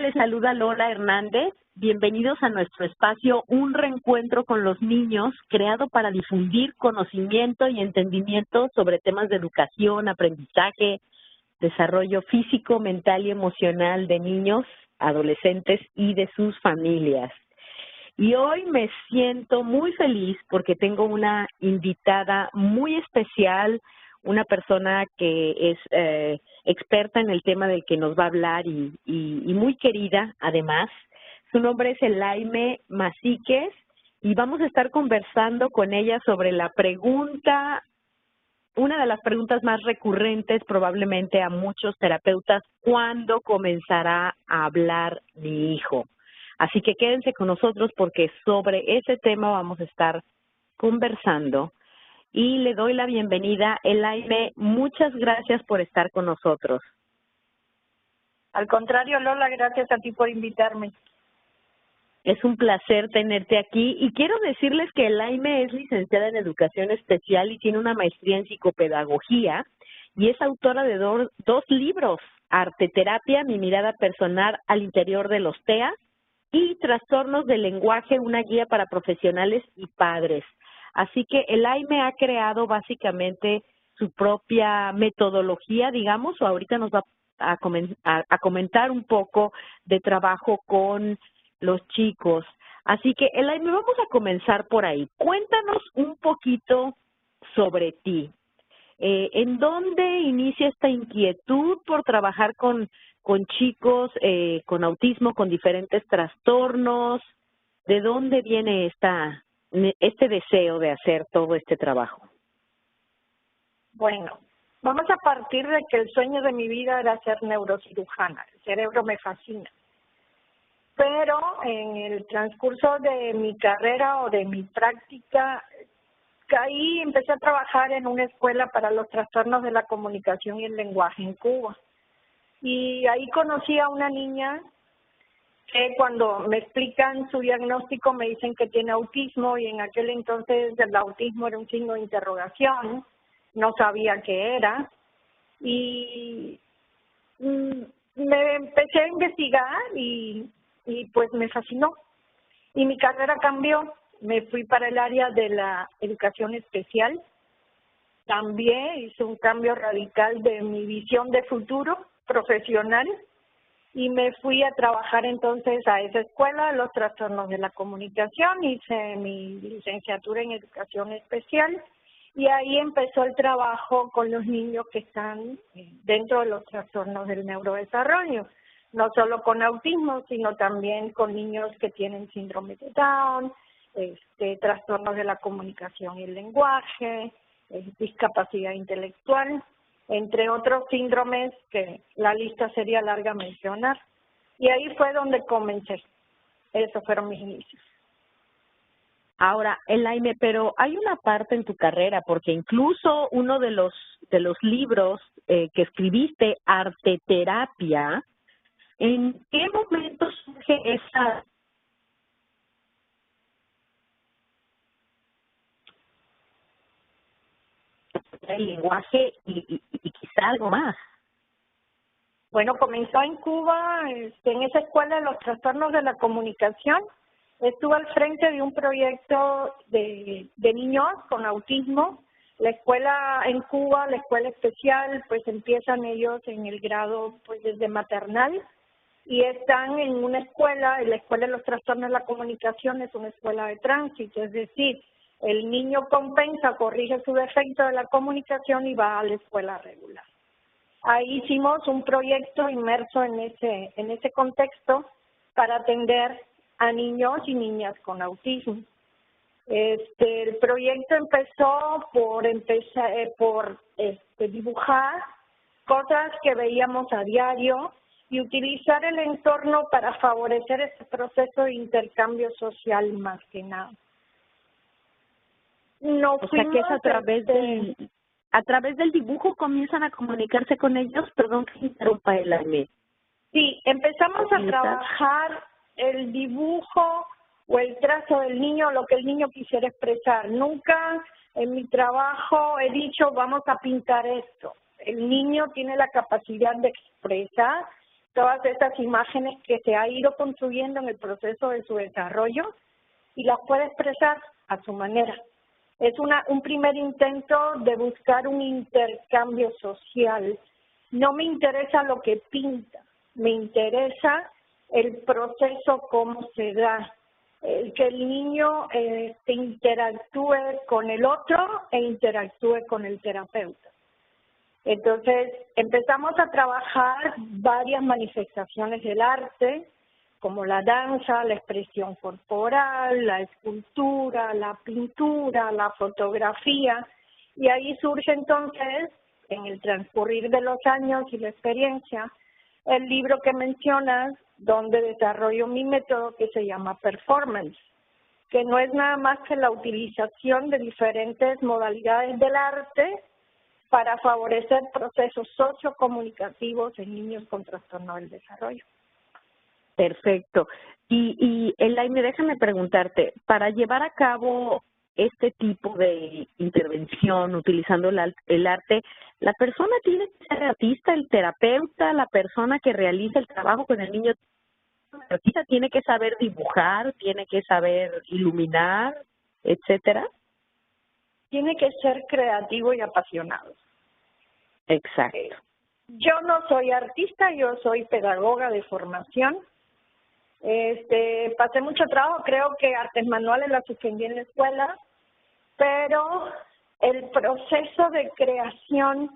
les saluda Lola Hernández. Bienvenidos a nuestro espacio Un Reencuentro con los Niños, creado para difundir conocimiento y entendimiento sobre temas de educación, aprendizaje, desarrollo físico, mental y emocional de niños, adolescentes y de sus familias. Y hoy me siento muy feliz porque tengo una invitada muy especial, una persona que es experta en el tema del que nos va a hablar y muy querida además. Su nombre es Elaime Masíquez y vamos a estar conversando con ella sobre la pregunta, una de las preguntas más recurrentes probablemente a muchos terapeutas: ¿cuándo comenzará a hablar mi hijo? Así que quédense con nosotros porque sobre ese tema vamos a estar conversando. Y le doy la bienvenida. Elaime, muchas gracias por estar con nosotros. Al contrario, Lola, gracias a ti por invitarme. Es un placer tenerte aquí y quiero decirles que Elaime es licenciada en Educación Especial y tiene una maestría en Psicopedagogía y es autora de dos libros: Arteterapia, mi mirada personal al interior de los TEA, y Trastornos del lenguaje, una guía para profesionales y padres. Así que Elaime ha creado básicamente su propia metodología, digamos, o ahorita nos va a comentar un poco de trabajo con los chicos. Así que Elaime, vamos a comenzar por ahí. Cuéntanos un poquito sobre ti. ¿En dónde inicia esta inquietud por trabajar con chicos con autismo, con diferentes trastornos? ¿De dónde viene este deseo de hacer todo este trabajo? Bueno, vamos a partir de que el sueño de mi vida era ser neurocirujana. El cerebro me fascina. Pero en el transcurso de mi carrera o de mi práctica, empecé a trabajar en una escuela para los trastornos de la comunicación y el lenguaje en Cuba. Y ahí conocí a una niña que cuando me explican su diagnóstico me dicen que tiene autismo, y en aquel entonces el autismo era un signo de interrogación, no sabía qué era. Y me empecé a investigar y pues me fascinó. Y mi carrera cambió. Me fui para el área de la educación especial. También hice un cambio radical de mi visión de futuro profesional y me fui a trabajar entonces a esa escuela de los trastornos de la comunicación. Hice mi licenciatura en educación especial y ahí empezó el trabajo con los niños que están dentro de los trastornos del neurodesarrollo. No solo con autismo, sino también con niños que tienen síndrome de Down, trastornos de la comunicación y el lenguaje, discapacidad intelectual, entre otros síndromes que la lista sería larga mencionar. Y ahí fue donde comencé. Esos fueron mis inicios. Ahora, Elaime, pero hay una parte en tu carrera, porque incluso uno de los libros que escribiste, Arteterapia, ¿en qué momento surge esa el lenguaje y quizá algo más? Bueno, comenzó en Cuba, en esa escuela de los trastornos de la comunicación. Estuve al frente de un proyecto de niños con autismo. La escuela en Cuba, la escuela especial, pues empiezan ellos en el grado pues desde maternal y están en una escuela, la escuela de los trastornos de la comunicación es una escuela de tránsito, es decir, el niño compensa, corrige su defecto de la comunicación y va a la escuela regular. Ahí hicimos un proyecto inmerso en ese contexto para atender a niños y niñas con autismo. El proyecto empezó por dibujar cosas que veíamos a diario y utilizar el entorno para favorecer ese proceso de intercambio social más que nada. O sea que es a través del dibujo comienzan a comunicarse con ellos. Perdón que interrumpa, Elaime. Sí, empezamos a trabajar el dibujo o el trazo del niño, lo que el niño quisiera expresar. Nunca en mi trabajo he dicho vamos a pintar esto. El niño tiene la capacidad de expresar, todas estas imágenes que se ha ido construyendo en el proceso de su desarrollo y las puede expresar a su manera. Es un primer intento de buscar un intercambio social. No me interesa lo que pinta, me interesa el proceso, cómo se da, que el niño interactúe con el otro e interactúe con el terapeuta. Entonces, empezamos a trabajar varias manifestaciones del arte, como la danza, la expresión corporal, la escultura, la pintura, la fotografía, y ahí surge entonces, en el transcurrir de los años y la experiencia, el libro que mencionas, donde desarrollo mi método que se llama Performance, que no es nada más que la utilización de diferentes modalidades del arte para favorecer procesos sociocomunicativos en niños con trastorno del desarrollo. Perfecto. Y Elaine, déjame preguntarte, para llevar a cabo este tipo de intervención utilizando el arte, ¿la persona tiene que ser artista, el terapeuta, la persona que realiza el trabajo con el niño? ¿El artista tiene que saber dibujar, tiene que saber iluminar, etcétera? Tiene que ser creativo y apasionado. Exacto. Yo no soy artista, yo soy pedagoga de formación. Pasé mucho trabajo, creo que artes manuales las suspendí en la escuela, pero el proceso de creación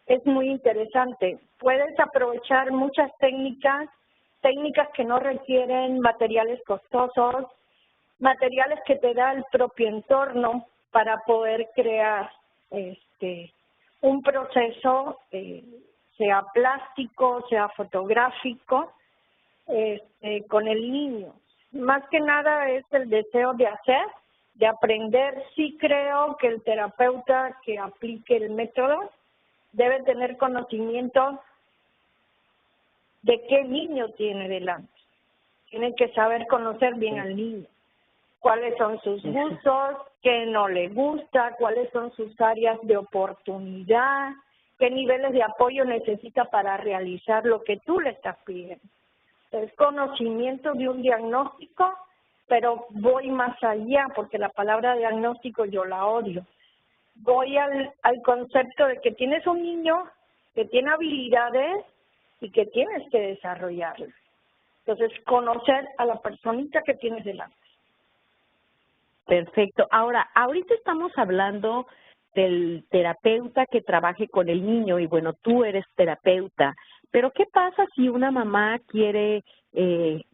es muy interesante. Puedes aprovechar muchas técnicas que no requieren materiales costosos, materiales que te da el propio entorno para poder crear un proceso, sea plástico, sea fotográfico, con el niño. Más que nada es el deseo de hacer, de aprender. Sí creo que el terapeuta que aplique el método debe tener conocimiento de qué niño tiene delante. Tiene que saber conocer bien al niño, cuáles son sus gustos, qué no le gusta, cuáles son sus áreas de oportunidad, qué niveles de apoyo necesita para realizar lo que tú le estás pidiendo. Es conocimiento de un diagnóstico, pero voy más allá, porque la palabra diagnóstico yo la odio. Voy al concepto de que tienes un niño que tiene habilidades y que tienes que desarrollarlas. Entonces, conocer a la personita que tienes delante. Perfecto. Ahora, ahorita estamos hablando del terapeuta que trabaje con el niño y bueno, tú eres terapeuta, pero ¿qué pasa si una mamá quiere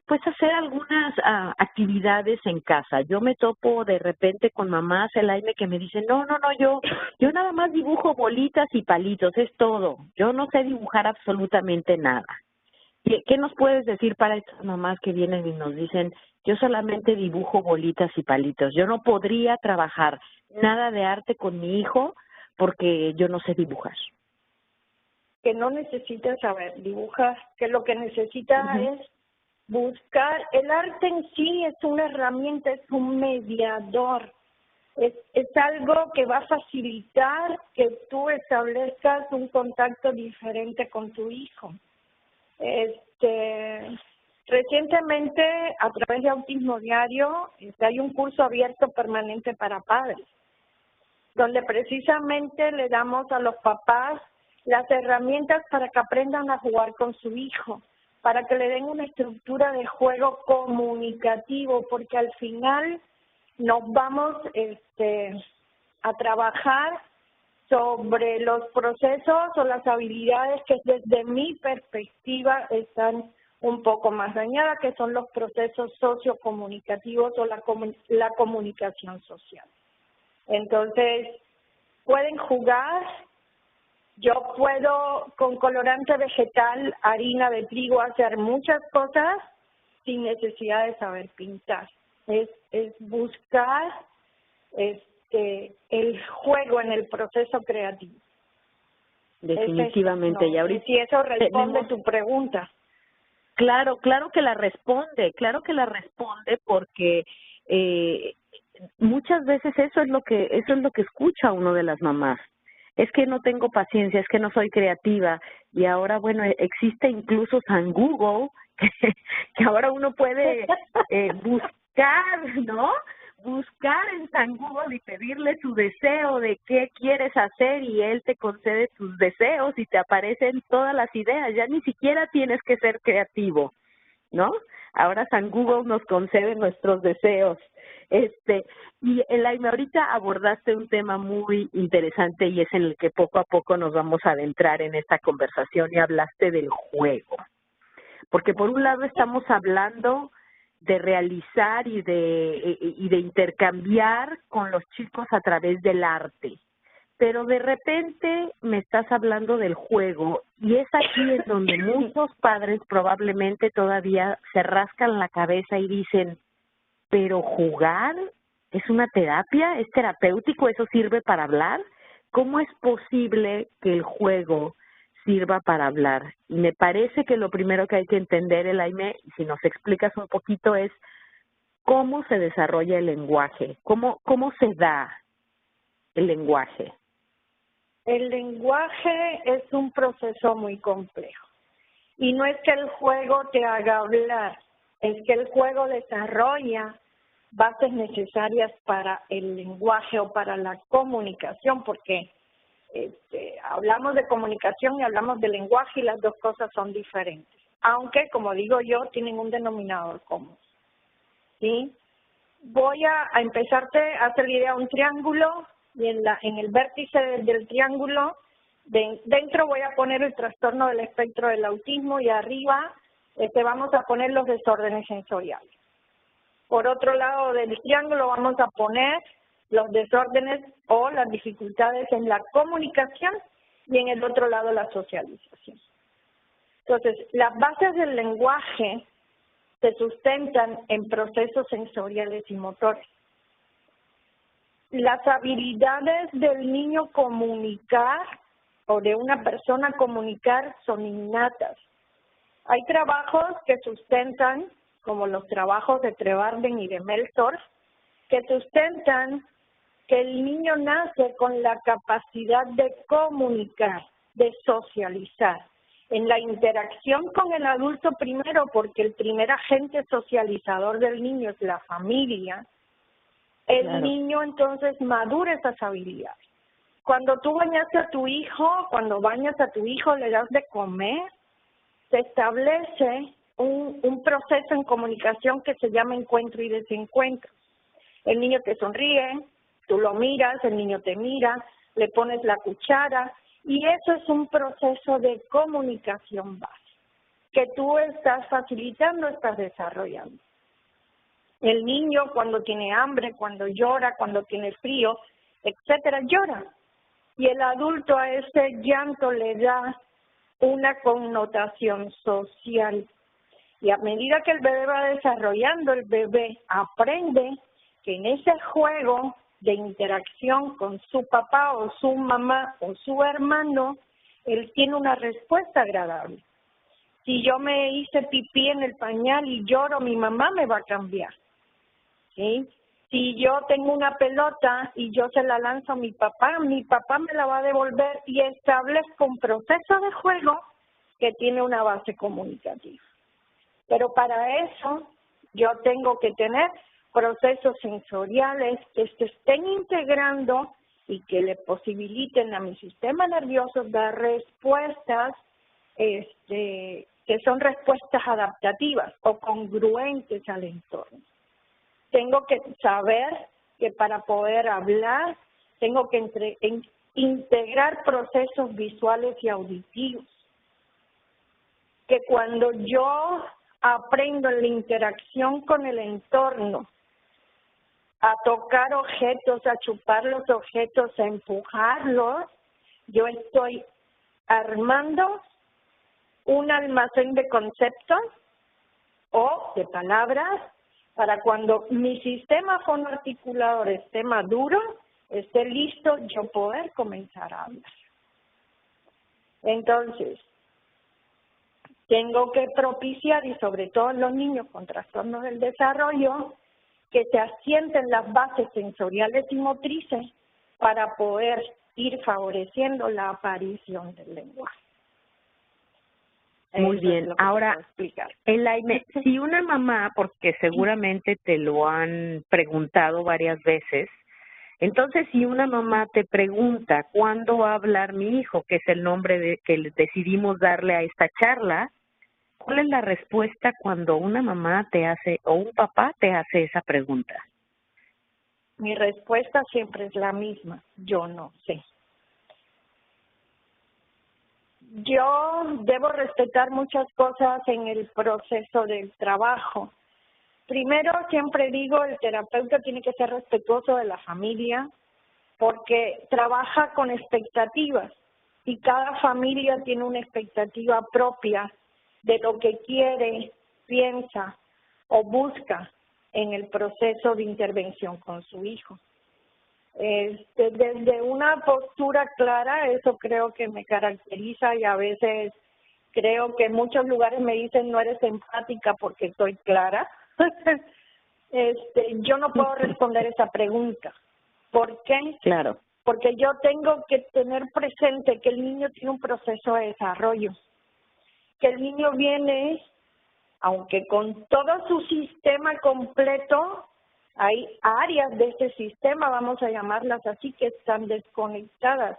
pues hacer algunas actividades en casa? Yo me topo de repente con mamás, Elaine, que me dicen, no, yo nada más dibujo bolitas y palitos, es todo. Yo no sé dibujar absolutamente nada. ¿Qué nos puedes decir para estas mamás que vienen y nos dicen, yo solamente dibujo bolitas y palitos, yo no podría trabajar nada de arte con mi hijo porque yo no sé dibujar? Que no necesita saber dibujar, que lo que necesita es buscar. El arte en sí es una herramienta, es un mediador, es algo que va a facilitar que tú establezcas un contacto diferente con tu hijo. Recientemente, a través de Autismo Diario, hay un curso abierto permanente para padres, donde precisamente le damos a los papás las herramientas para que aprendan a jugar con su hijo, para que le den una estructura de juego comunicativo, porque al final nos vamos a trabajar sobre los procesos o las habilidades que desde mi perspectiva están un poco más dañadas, que son los procesos sociocomunicativos o la comunicación social. Entonces, pueden jugar. Yo puedo, con colorante vegetal, harina de trigo, hacer muchas cosas sin necesidad de saber pintar. Es buscar el juego en el proceso creativo. Definitivamente. No, y ahorita, si eso responde tu pregunta. Claro que la responde, porque muchas veces eso es lo que escucha uno de las mamás. es que no tengo paciencia, es que no soy creativa. Y ahora, bueno, existe incluso San Google, que ahora uno puede buscar, ¿no? Buscar en San Google y pedirle su deseo de qué quieres hacer y él te concede tus deseos y te aparecen todas las ideas. Ya ni siquiera tienes que ser creativo, ¿no? Ahora San Google nos concede nuestros deseos. Y Elaine, ahorita abordaste un tema muy interesante y es en el que poco a poco nos vamos a adentrar en esta conversación y hablaste del juego. Porque por un lado estamos hablando de realizar y de intercambiar con los chicos a través del arte. Pero de repente me estás hablando del juego y es aquí en donde muchos padres probablemente todavía se rascan la cabeza y dicen, pero jugar es una terapia, es terapéutico, eso sirve para hablar. ¿Cómo es posible que el juego sirva para hablar? Y me parece que lo primero que hay que entender, Elaine, si nos explicas un poquito, es cómo se desarrolla el lenguaje, cómo se da el lenguaje. El lenguaje es un proceso muy complejo y no es que el juego te haga hablar, es que el juego desarrolla bases necesarias para el lenguaje o para la comunicación, porque hablamos de comunicación y hablamos de lenguaje y las dos cosas son diferentes, aunque, como digo yo, tienen un denominador común, ¿sí? Voy a empezarte a hacer la idea un triángulo y en el vértice del triángulo dentro voy a poner el trastorno del espectro del autismo y arriba vamos a poner los desórdenes sensoriales. Por otro lado del triángulo vamos a poner los desórdenes o las dificultades en la comunicación y en el otro lado la socialización. Entonces, las bases del lenguaje se sustentan en procesos sensoriales y motores. Las habilidades del niño comunicar o de una persona comunicar son innatas. Hay trabajos que sustentan, como los trabajos de Trevarden y de Meltzer, que sustentan que el niño nace con la capacidad de comunicar, de socializar. En la interacción con el adulto primero, porque el primer agente socializador del niño es la familia, el niño entonces madura esas habilidades. Cuando tú bañas a tu hijo, le das de comer, se establece un proceso en comunicación que se llama encuentro y desencuentro. El niño te sonríe, tú lo miras, el niño te mira, le pones la cuchara y eso es un proceso de comunicación base que tú estás facilitando, estás desarrollando. El niño cuando tiene hambre, cuando llora, cuando tiene frío, etcétera, llora. Y el adulto a ese llanto le da una connotación social. Y a medida que el bebé va desarrollando, el bebé aprende que en ese juego de interacción con su papá o su mamá o su hermano, él tiene una respuesta agradable. Si yo me hice pipí en el pañal y lloro, mi mamá me va a cambiar, ¿sí? Si yo tengo una pelota y yo se la lanzo a mi papá me la va a devolver y establezco un proceso de juego que tiene una base comunicativa. Pero para eso yo tengo que tener procesos sensoriales que se estén integrando y que le posibiliten a mi sistema nervioso dar respuestas que son respuestas adaptativas o congruentes al entorno. Tengo que saber que para poder hablar tengo que integrar procesos visuales y auditivos. Que cuando yo aprendo en la interacción con el entorno, a tocar objetos, a chupar los objetos, a empujarlos, yo estoy armando un almacén de conceptos o de palabras para cuando mi sistema fonoarticulador esté maduro, esté listo, yo poder comenzar a hablar. Entonces, tengo que propiciar, y sobre todo en los niños con trastornos del desarrollo, que se asienten las bases sensoriales y motrices para poder ir favoreciendo la aparición del lenguaje. Muy Eso bien. es lo que Ahora, puedo explicar. Elaine, si una mamá, porque seguramente te lo han preguntado varias veces, entonces si una mamá te pregunta cuándo va a hablar mi hijo, que es el nombre que decidimos darle a esta charla, ¿cuál es la respuesta cuando una mamá te hace o un papá te hace esa pregunta? Mi respuesta siempre es la misma, yo no sé. Yo debo respetar muchas cosas en el proceso del trabajo. Primero, siempre digo, el terapeuta tiene que ser respetuoso de la familia porque trabaja con expectativas y cada familia tiene una expectativa propia de lo que quiere, piensa o busca en el proceso de intervención con su hijo. Desde una postura clara, eso creo que me caracteriza y a veces creo que en muchos lugares me dicen no eres empática porque soy clara. Yo no puedo responder esa pregunta. ¿Por qué? Claro. Porque yo tengo que tener presente que el niño tiene un proceso de desarrollo, que el niño viene, aunque con todo su sistema completo, hay áreas de este sistema, vamos a llamarlas así, que están desconectadas.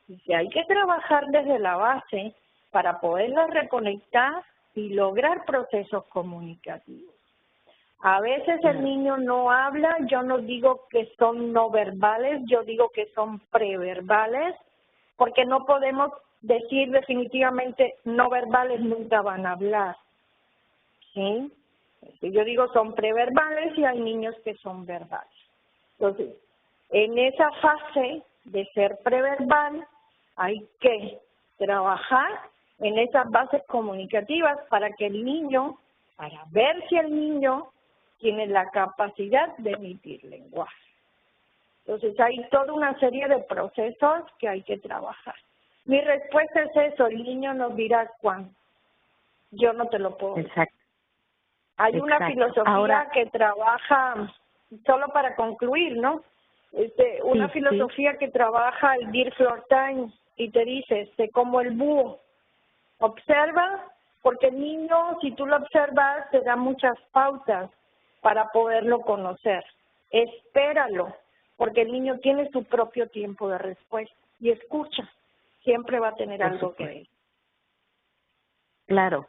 Y que hay que trabajar desde la base para poderlas reconectar y lograr procesos comunicativos. A veces el niño no habla, yo no digo que son no verbales, yo digo que son preverbales, porque no podemos decir definitivamente no verbales nunca van a hablar. ¿Sí? Yo digo son preverbales y hay niños que son verbales. Entonces, en esa fase de ser preverbal hay que trabajar en esas bases comunicativas para que el niño, para ver si el niño tiene la capacidad de emitir lenguaje. Entonces, hay toda una serie de procesos que hay que trabajar. Mi respuesta es eso, el niño nos dirá cuándo. Yo no te lo puedo decir. Exacto. Hay una filosofía Ahora, que trabaja, solo para concluir, ¿no? Una filosofía que trabaja el Dirk Flortain y te dice, sé como el búho, observa, porque el niño, si tú lo observas, te da muchas pautas para poderlo conocer. Espéralo, porque el niño tiene su propio tiempo de respuesta y escucha, siempre va a tener algo que decir. Claro.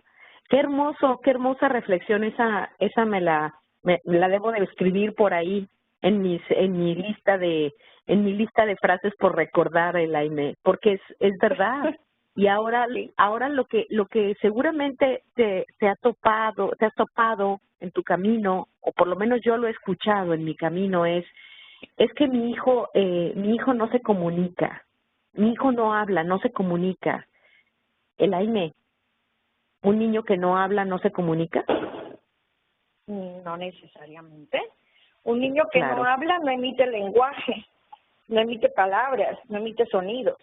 Qué hermosa reflexión, esa me la debo de escribir por ahí en mi lista de frases por recordar, Elaine, porque es verdad. Y ahora lo que seguramente te has topado en tu camino, o por lo menos yo lo he escuchado en mi camino, es que mi hijo no se comunica, mi hijo no habla, no se comunica. Elaine, ¿un niño que no habla no se comunica? No necesariamente. Un niño que no habla no emite lenguaje, no emite palabras, no emite sonidos,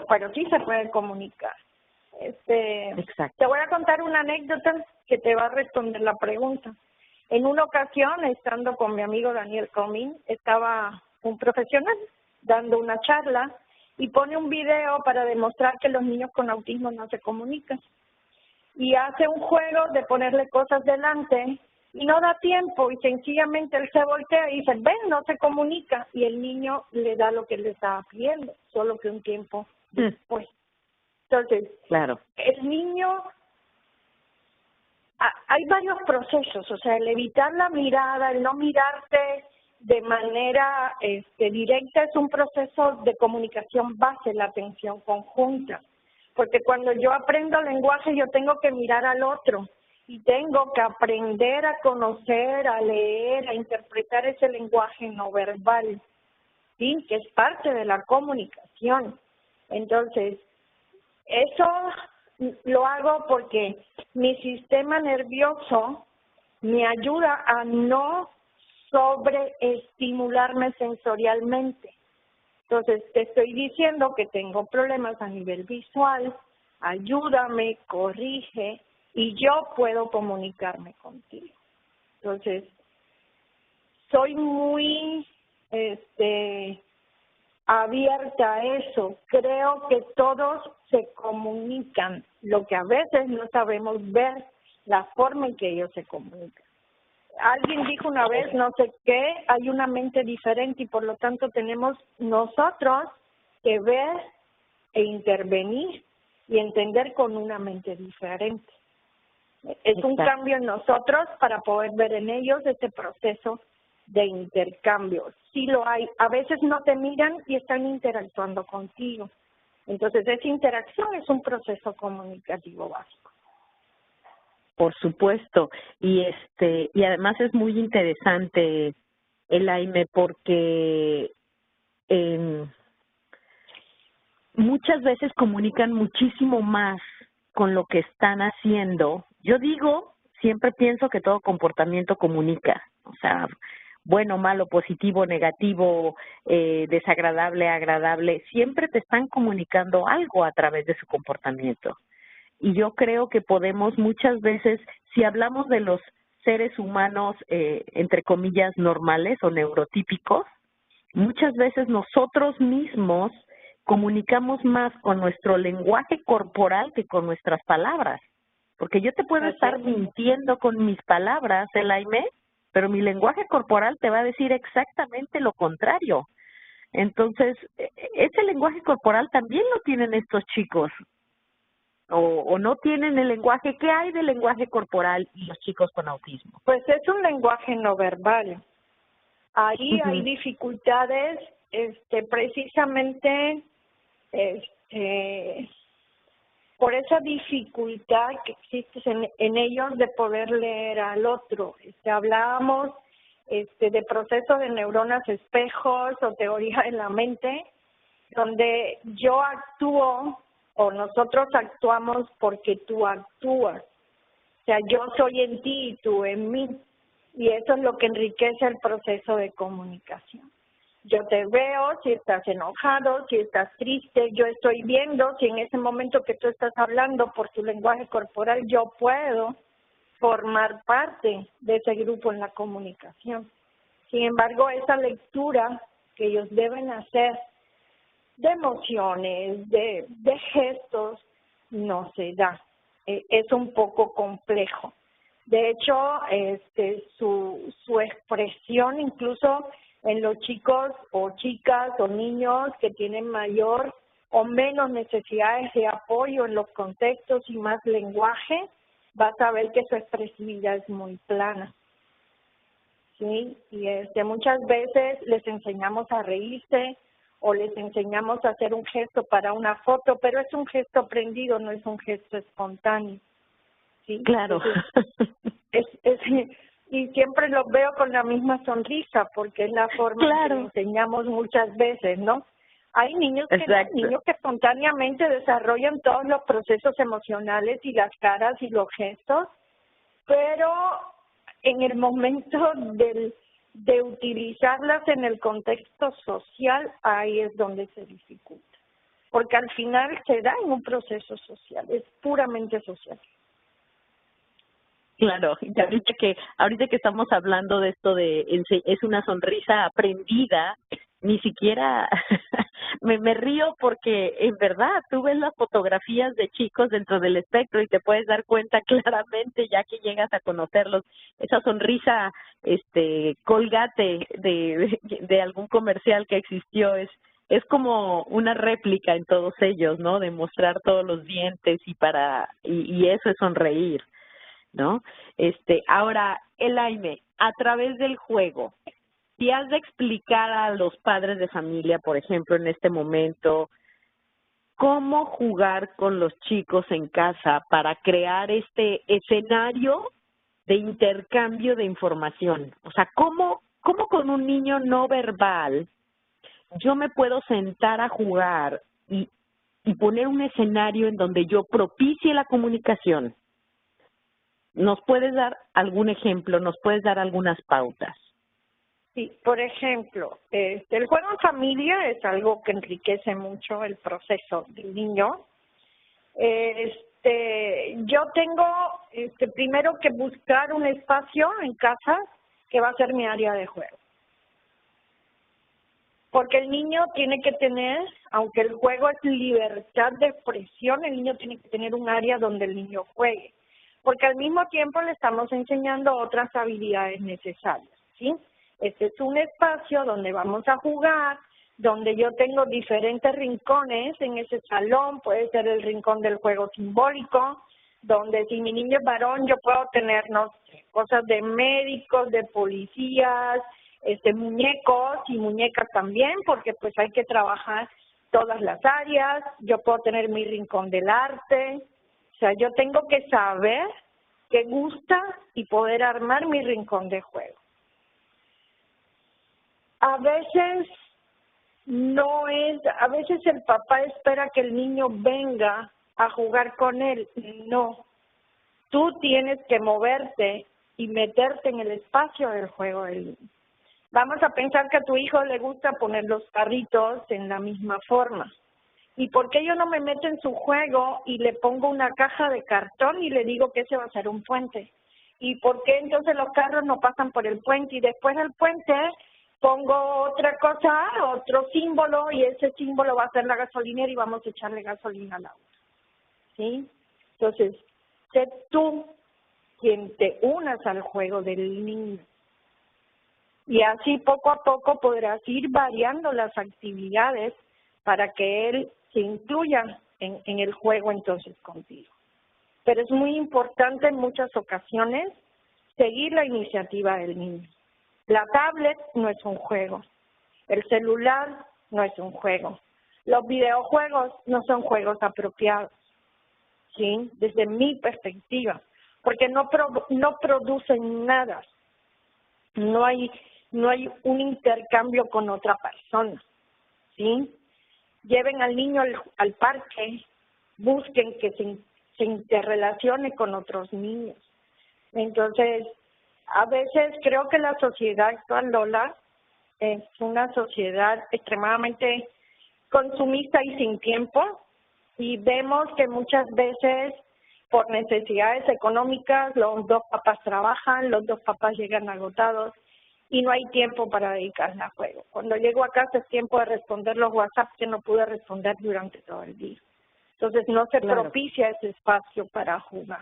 pero sí se puede comunicar. Exacto. Te voy a contar una anécdota que te va a responder la pregunta. En una ocasión, estando con mi amigo Daniel Comín, estaba un profesional dando una charla y pone un video para demostrar que los niños con autismo no se comunican. Y hace un juego de ponerle cosas delante y no da tiempo y sencillamente él se voltea y dice, ven, no se comunica, y el niño le da lo que le estaba pidiendo, solo que un tiempo después. Entonces, el niño, hay varios procesos, o sea, el evitar la mirada, el no mirarte de manera directa es un proceso de comunicación base, la atención conjunta. Porque cuando yo aprendo lenguaje, yo tengo que mirar al otro y tengo que aprender a conocer, a leer, a interpretar ese lenguaje no verbal, ¿sí? Que es parte de la comunicación. Entonces, eso lo hago porque mi sistema nervioso me ayuda a no sobreestimularme sensorialmente. Entonces, te estoy diciendo que tengo problemas a nivel visual, ayúdame, corrige, y yo puedo comunicarme contigo. Entonces, soy muy abierta a eso. Creo que todos se comunican, lo que a veces no sabemos ver la forma en que ellos se comunican. Alguien dijo una vez, no sé qué, hay una mente diferente y por lo tanto tenemos nosotros que ver e intervenir y entender con una mente diferente. Es un cambio en nosotros para poder ver en ellos este proceso de intercambio. Sí lo hay, a veces no te miran y están interactuando contigo. Entonces, esa interacción es un proceso comunicativo básico. Por supuesto, y además es muy interesante, Elaine, porque muchas veces comunican muchísimo más con lo que están haciendo. Yo siempre pienso que todo comportamiento comunica, o sea, bueno, malo, positivo, negativo, desagradable, agradable, siempre te están comunicando algo a través de su comportamiento. Y yo creo que podemos muchas veces, si hablamos de los seres humanos, entre comillas, normales o neurotípicos, muchas veces nosotros mismos comunicamos más con nuestro lenguaje corporal que con nuestras palabras. Porque yo te puedo estar mintiendo con mis palabras, Elaine, pero mi lenguaje corporal te va a decir exactamente lo contrario. Entonces, ese lenguaje corporal también lo tienen estos chicos. O no tienen el lenguaje. ¿Qué hay de lenguaje corporal y los chicos con autismo? Pues es un lenguaje no verbal. Ahí hay dificultades, precisamente, por esa dificultad que existe en ellos de poder leer al otro. Hablábamos de procesos de neuronas espejos o teoría de la mente, donde yo actúo o nosotros actuamos porque tú actúas. O sea, yo soy en ti y tú en mí. Y eso es lo que enriquece el proceso de comunicación. Yo te veo si estás enojado, si estás triste, yo estoy viendo si en ese momento que tú estás hablando por tu lenguaje corporal yo puedo formar parte de ese grupo en la comunicación. Sin embargo, esa lectura que ellos deben hacer de emociones, de gestos, no se da. Es un poco complejo. De hecho, su expresión incluso en los chicos o chicas o niños que tienen mayor o menos necesidades de apoyo en los contextos y más lenguaje, vas a ver que su expresividad es muy plana. ¿Sí? Y muchas veces les enseñamos a reírse o les enseñamos a hacer un gesto para una foto, pero es un gesto aprendido, no es un gesto espontáneo. ¿Sí? Claro. Y siempre los veo con la misma sonrisa, porque es la forma que enseñamos muchas veces, ¿no? Hay niños que espontáneamente desarrollan todos los procesos emocionales y las caras y los gestos, pero en el momento de utilizarlas en el contexto social, ahí es donde se dificulta. Porque al final se da en un proceso social, es puramente social. Claro, y ahorita que estamos hablando de esto es una sonrisa aprendida, ni siquiera me río porque en verdad tú ves las fotografías de chicos dentro del espectro y te puedes dar cuenta claramente ya que llegas a conocerlos, esa sonrisa Colgate de algún comercial que existió es como una réplica en todos ellos, ¿no? De mostrar todos los dientes y eso es sonreír, ¿no? Ahora, Elaine, a través del juego, si has de explicar a los padres de familia, por ejemplo, en este momento, cómo jugar con los chicos en casa para crear este escenario de intercambio de información. O sea, ¿cómo con un niño no verbal yo me puedo sentar a jugar y poner un escenario en donde yo propicie la comunicación? ¿Nos puedes dar algún ejemplo? ¿Nos puedes dar algunas pautas? Sí, por ejemplo, el juego en familia es algo que enriquece mucho el proceso del niño. Yo tengo primero que buscar un espacio en casa que va a ser mi área de juego. Porque el niño tiene que tener, aunque el juego es libertad de expresión, el niño tiene que tener un área donde el niño juegue. Porque al mismo tiempo le estamos enseñando otras habilidades necesarias, ¿sí? Este es un espacio donde vamos a jugar, donde yo tengo diferentes rincones en ese salón, puede ser el rincón del juego simbólico, donde si mi niño es varón yo puedo tener, no sé, cosas de médicos, de policías, muñecos y muñecas también, porque pues hay que trabajar todas las áreas. Yo puedo tener mi rincón del arte, o sea, yo tengo que saber qué gusta y poder armar mi rincón de juego. A veces a veces el papá espera que el niño venga a jugar con él. No, tú tienes que moverte y meterte en el espacio del juego del niño. Vamos a pensar que a tu hijo le gusta poner los carritos en la misma forma. ¿Y por qué yo no me meto en su juego y le pongo una caja de cartón y le digo que ese va a ser un puente? ¿Y por qué entonces los carros no pasan por el puente y después del puente pongo otra cosa, otro símbolo, y ese símbolo va a ser la gasolinera y vamos a echarle gasolina al auto? ¿Sí? Entonces, sé tú quien te unas al juego del niño. Y así poco a poco podrás ir variando las actividades para que él se incluya en el juego entonces contigo. Pero es muy importante en muchas ocasiones seguir la iniciativa del niño. La tablet no es un juego, el celular no es un juego, los videojuegos no son juegos apropiados, ¿sí? Desde mi perspectiva, porque no producen nada, no hay un intercambio con otra persona, ¿sí? Lleven al niño al parque, busquen que se interrelacione con otros niños. Entonces, a veces creo que la sociedad actual, Lola, es una sociedad extremadamente consumista y sin tiempo, y vemos que muchas veces por necesidades económicas los dos papás trabajan, los dos papás llegan agotados y no hay tiempo para dedicarse a juego. Cuando llego a casa es tiempo de responder los WhatsApp que no pude responder durante todo el día. Entonces no se propicia ese espacio para jugar,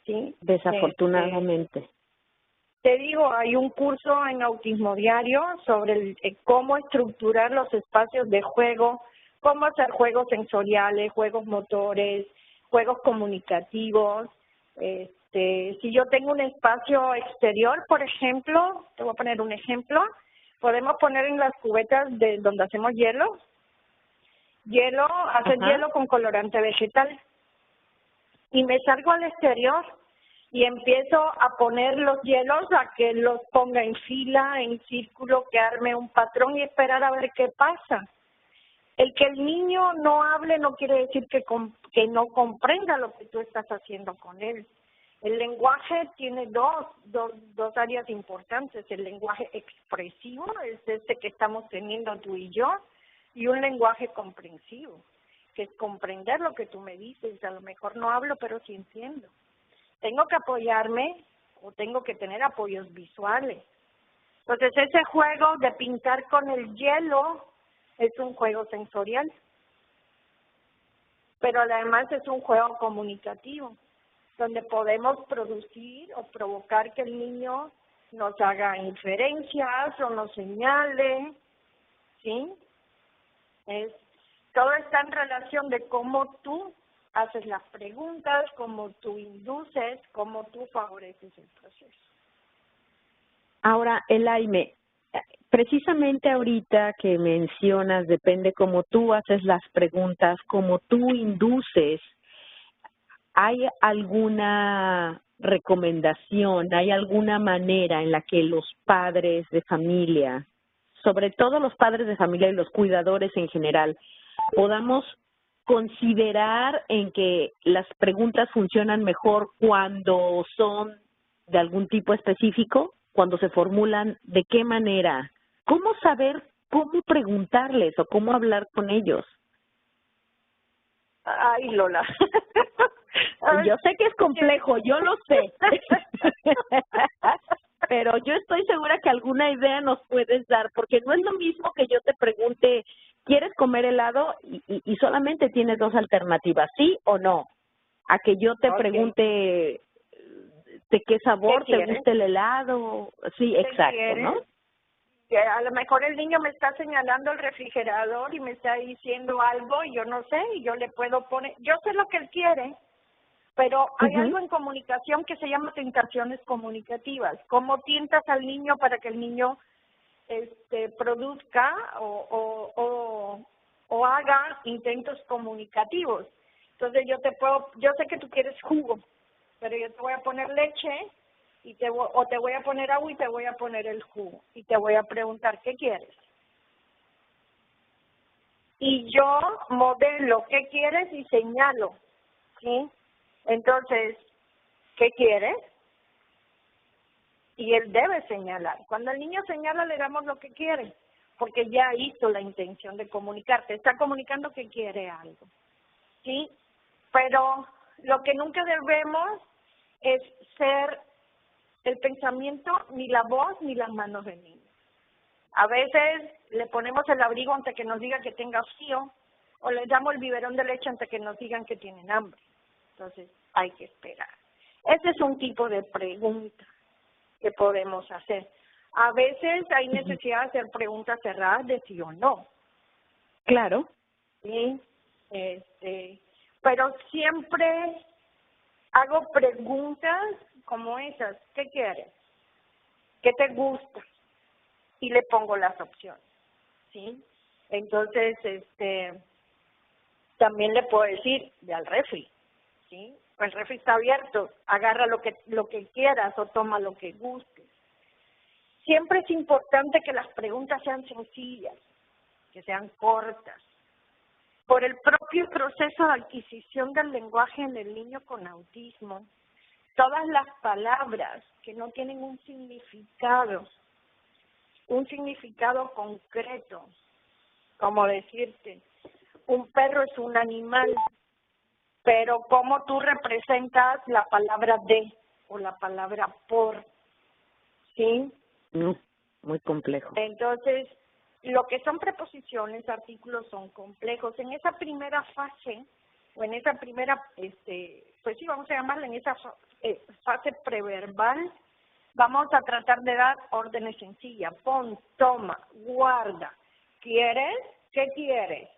¿sí? Desafortunadamente. Te digo, hay un curso en Autismo Diario sobre cómo estructurar los espacios de juego, cómo hacer juegos sensoriales, juegos motores, juegos comunicativos. Si yo tengo un espacio exterior, por ejemplo, te voy a poner un ejemplo, podemos poner en las cubetas de donde hacemos hielo, hacer hielo con colorante vegetal. Y me salgo al exterior y empiezo a poner los hielos, a que los ponga en fila, en círculo, que arme un patrón y esperar a ver qué pasa. El que el niño no hable no quiere decir que no comprenda lo que tú estás haciendo con él. El lenguaje tiene dos áreas importantes. El lenguaje expresivo es que estamos teniendo tú y yo, y un lenguaje comprensivo, que es comprender lo que tú me dices. A lo mejor no hablo, pero sí entiendo. Tengo que apoyarme o tengo que tener apoyos visuales. Entonces, ese juego de pintar con el hielo es un juego sensorial, pero además es un juego comunicativo, donde podemos producir o provocar que el niño nos haga inferencias o nos señale, ¿sí? Todo está en relación de cómo tú haces las preguntas, cómo tú induces, cómo tú favoreces el proceso. Ahora, Elaine, precisamente ahorita que mencionas, depende cómo tú haces las preguntas, cómo tú induces, ¿hay alguna recomendación, hay alguna manera en la que los padres de familia, sobre todo los padres de familia y los cuidadores en general, podamos considerar en que las preguntas funcionan mejor cuando son de algún tipo específico, cuando se formulan, de qué manera? ¿Cómo saber cómo preguntarles o cómo hablar con ellos? Ay, Lola. Yo sé que es complejo, yo lo sé. pero yo estoy segura que alguna idea nos puedes dar, porque no es lo mismo que yo te pregunte, ¿quieres comer helado? Y solamente tienes dos alternativas, ¿sí o no? A que yo te pregunte de qué sabor te gusta el helado. Sí, exacto, ¿no? Que a lo mejor el niño me está señalando el refrigerador y me está diciendo algo y yo no sé, y yo le puedo poner, yo sé lo que él quiere, pero hay algo en comunicación que se llama tentaciones comunicativas. ¿Cómo tientas al niño para que el niño produzca o haga intentos comunicativos? Entonces yo sé que tú quieres jugo, pero yo te voy a poner leche y te voy a poner agua y te voy a poner el jugo y te voy a preguntar ¿qué quieres? Y yo modelo qué quieres y señalo, ¿sí? Entonces, ¿qué quieres? Y él debe señalar. Cuando el niño señala le damos lo que quiere, porque ya hizo la intención de comunicarte, está comunicando que quiere algo, ¿sí? Pero lo que nunca debemos es ser el pensamiento, ni la voz, ni las manos del niño. A veces le ponemos el abrigo antes que nos diga que tenga frío, o le damos el biberón de leche antes que nos digan que tienen hambre. Entonces, hay que esperar. Ese es un tipo de pregunta que podemos hacer. A veces hay necesidad de hacer preguntas cerradas de sí o no. Claro. Sí, pero siempre hago preguntas como esas. ¿Qué quieres? ¿Qué te gusta? Y le pongo las opciones, ¿sí? Entonces, también le puedo decir, ve al refri, ¿sí? El refri está abierto, agarra lo que quieras o toma lo que gustes. Siempre es importante que las preguntas sean sencillas, que sean cortas. Por el propio proceso de adquisición del lenguaje en el niño con autismo, todas las palabras que no tienen un significado concreto, como decirte, un perro es un animal, pero cómo tú representas la palabra de o la palabra por, ¿sí? Muy complejo. Entonces, lo que son preposiciones, artículos son complejos. En esa primera fase, o en esa primera, pues sí, vamos a llamarla en esa fase preverbal, vamos a tratar de dar órdenes sencillas. Pon, toma, guarda. ¿Quieres? ¿Qué quieres?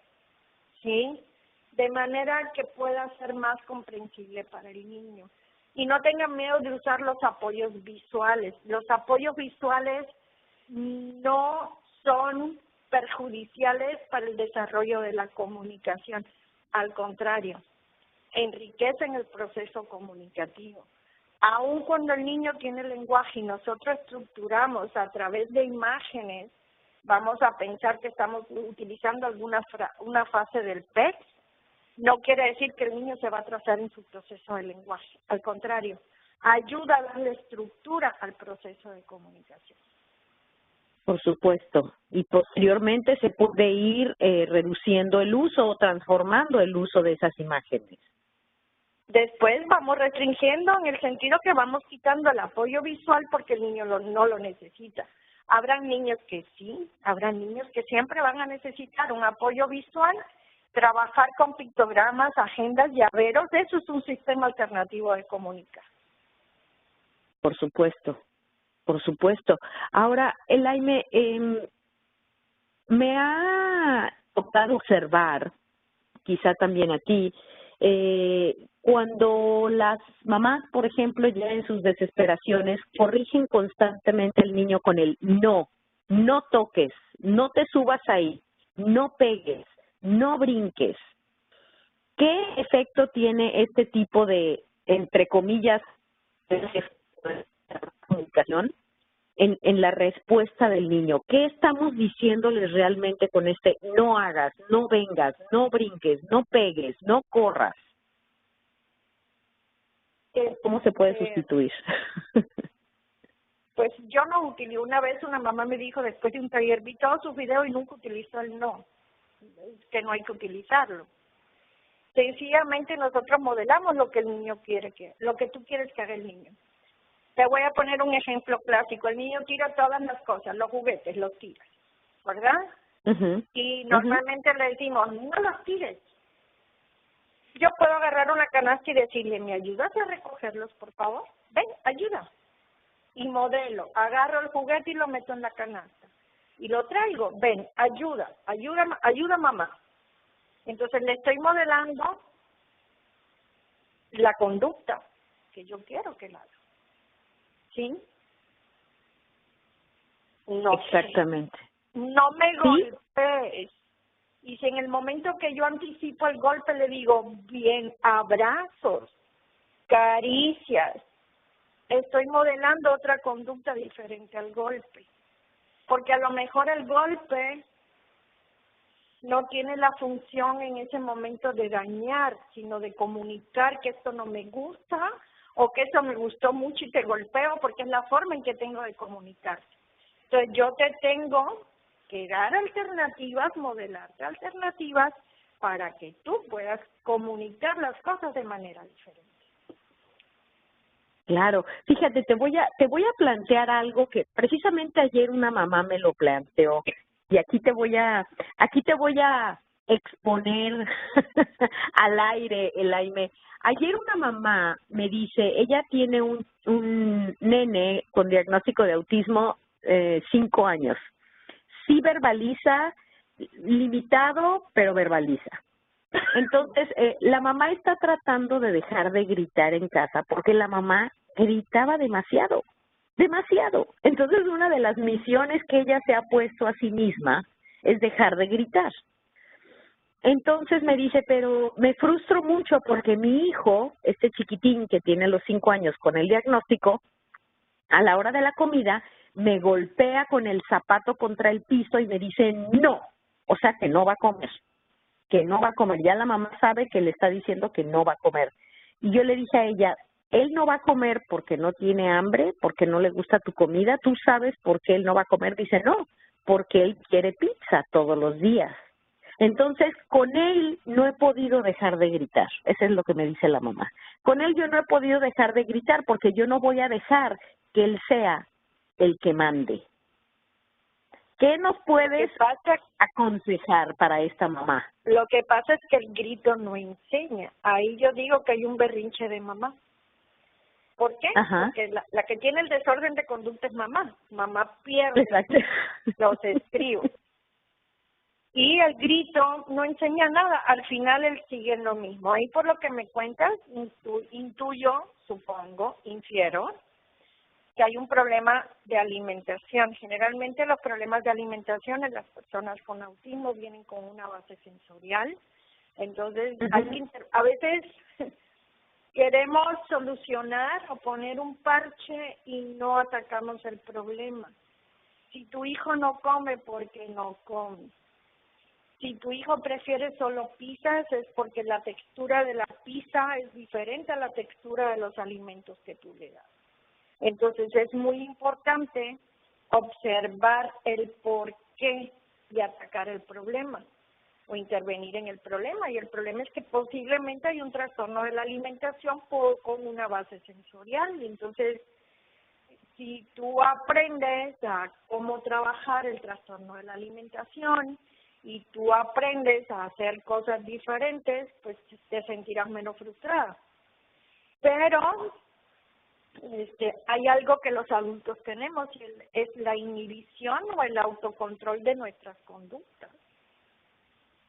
¿Sí? De manera que pueda ser más comprensible para el niño. Y no tengan miedo de usar los apoyos visuales. Los apoyos visuales no son perjudiciales para el desarrollo de la comunicación. Al contrario, enriquecen el proceso comunicativo. Aun cuando el niño tiene lenguaje y nosotros estructuramos a través de imágenes, vamos a pensar que estamos utilizando una fase del PEC, no quiere decir que el niño se va a atrasar en su proceso de lenguaje. Al contrario, ayuda a darle estructura al proceso de comunicación. Por supuesto. Y posteriormente se puede ir reduciendo el uso o transformando el uso de esas imágenes. Después vamos restringiendo en el sentido que vamos quitando el apoyo visual porque el niño no lo necesita. Habrán niños que sí, habrán niños que siempre van a necesitar un apoyo visual, trabajar con pictogramas, agendas, llaveros, eso es un sistema alternativo de comunicar. Por supuesto, por supuesto. Ahora, Elaine, me ha tocado observar, quizá también a ti, cuando las mamás, por ejemplo, ya en sus desesperaciones, corrigen constantemente al niño con el no toques, no te subas ahí, no pegues, no brinques. ¿Qué efecto tiene este tipo de, entre comillas, comunicación en la respuesta del niño? ¿Qué estamos diciéndoles realmente con este no hagas, no vengas, no brinques, no pegues, no corras? ¿Cómo se puede sustituir? Pues yo no utilizo. Una vez una mamá me dijo, después de un taller, vi todos sus videos y nunca utilizó el no, que no hay que utilizarlo. Sencillamente nosotros modelamos lo que el niño quiere lo que tú quieres que haga el niño. Te voy a poner un ejemplo clásico. El niño tira todas las cosas, los juguetes, los tira, ¿verdad? Y normalmente le decimos, no los tires. Yo puedo agarrar una canasta y decirle, ¿me ayudas a recogerlos, por favor? Ven, ayuda. Y modelo, agarro el juguete y lo meto en la canasta. Y lo traigo, ven, ayuda mamá. Entonces le estoy modelando la conducta que yo quiero que la haga. ¿Sí? No. Exactamente. No me ¿Sí? golpees. Y si en el momento que yo anticipo el golpe le digo, bien, abrazos, caricias, estoy modelando otra conducta diferente al golpe. Porque a lo mejor el golpe no tiene la función en ese momento de dañar, sino de comunicar que esto no me gusta o que esto me gustó mucho y te golpeo, porque es la forma en que tengo de comunicar. Entonces yo te tengo que dar alternativas, modelarte alternativas para que tú puedas comunicar las cosas de manera diferente. Claro, fíjate, te voy a plantear algo que precisamente ayer una mamá me lo planteó y aquí te voy a exponer al aire, Elaine. Ayer una mamá me dice, ella tiene un nene con diagnóstico de autismo, 5 años. Sí verbaliza, limitado, pero verbaliza. Entonces, la mamá está tratando de dejar de gritar en casa porque la mamá gritaba demasiado. Entonces, una de las misiones que ella se ha puesto a sí misma es dejar de gritar. Entonces me dice, pero me frustro mucho porque mi hijo, este chiquitín que tiene los 5 años con el diagnóstico, a la hora de la comida me golpea con el zapato contra el piso y me dice no, o sea que no va a comer. Ya la mamá sabe que le está diciendo que no va a comer. Y yo le dije a ella, él no va a comer porque no tiene hambre, porque no le gusta tu comida. ¿Tú sabes por qué él no va a comer? Dice, no, porque él quiere pizza todos los días. Entonces, con él no he podido dejar de gritar. Eso es lo que me dice la mamá. Con él yo no he podido dejar de gritar porque yo no voy a dejar que él sea el que mande. ¿Qué nos puedes aconsejar para esta mamá? Lo que pasa es que el grito no enseña. Ahí yo digo que hay un berrinche de mamá. ¿Por qué? Porque la que tiene el desorden de conducta es mamá. Mamá pierde los estribos. Y el grito no enseña nada. Al final él sigue en lo mismo. Ahí por lo que me cuentas, intuyo, supongo, infiero, que hay un problema de alimentación. Generalmente los problemas de alimentación en las personas con autismo vienen con una base sensorial. Entonces, a veces queremos solucionar o poner un parche y no atacamos el problema. Si tu hijo no come, porque no come. Si tu hijo prefiere solo pizzas, es porque la textura de la pizza es diferente a la textura de los alimentos que tú le das. Entonces es muy importante observar el porqué y atacar el problema o intervenir en el problema. Y el problema es que posiblemente hay un trastorno de la alimentación con una base sensorial. Entonces, si tú aprendes a cómo trabajar el trastorno de la alimentación y tú aprendes a hacer cosas diferentes, pues te sentirás menos frustrada. Pero hay algo que los adultos tenemos y es la inhibición o el autocontrol de nuestras conductas.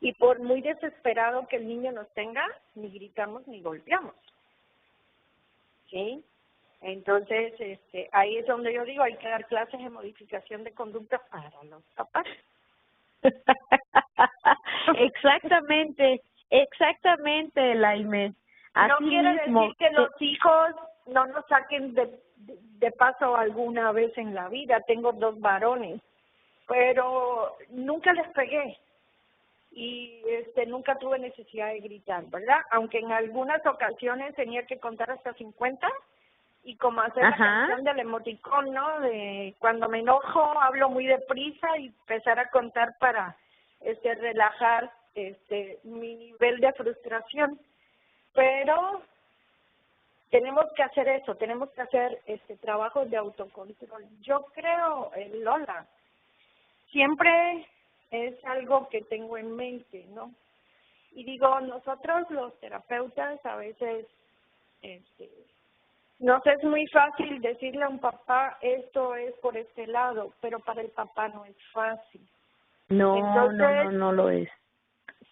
Y por muy desesperado que el niño nos tenga, ni gritamos ni golpeamos. ¿Sí? Entonces, ahí es donde yo digo, hay que dar clases de modificación de conducta para los papás. Exactamente, Elaine. No quiere decir que los hijos no nos saquen de paso alguna vez en la vida. Tengo 2 varones, pero nunca les pegué y nunca tuve necesidad de gritar, ¿verdad? Aunque en algunas ocasiones tenía que contar hasta 50 y como hacer la canción del emoticón, ¿no? De cuando me enojo hablo muy deprisa y empezar a contar para relajar mi nivel de frustración. Pero tenemos que hacer eso, tenemos que hacer trabajo de autocontrol. Yo creo, Lola, siempre es algo que tengo en mente, ¿no? Y digo, nosotros los terapeutas a veces nos es muy fácil decirle a un papá, esto es por este lado, pero para el papá no es fácil. No, Entonces, no lo es.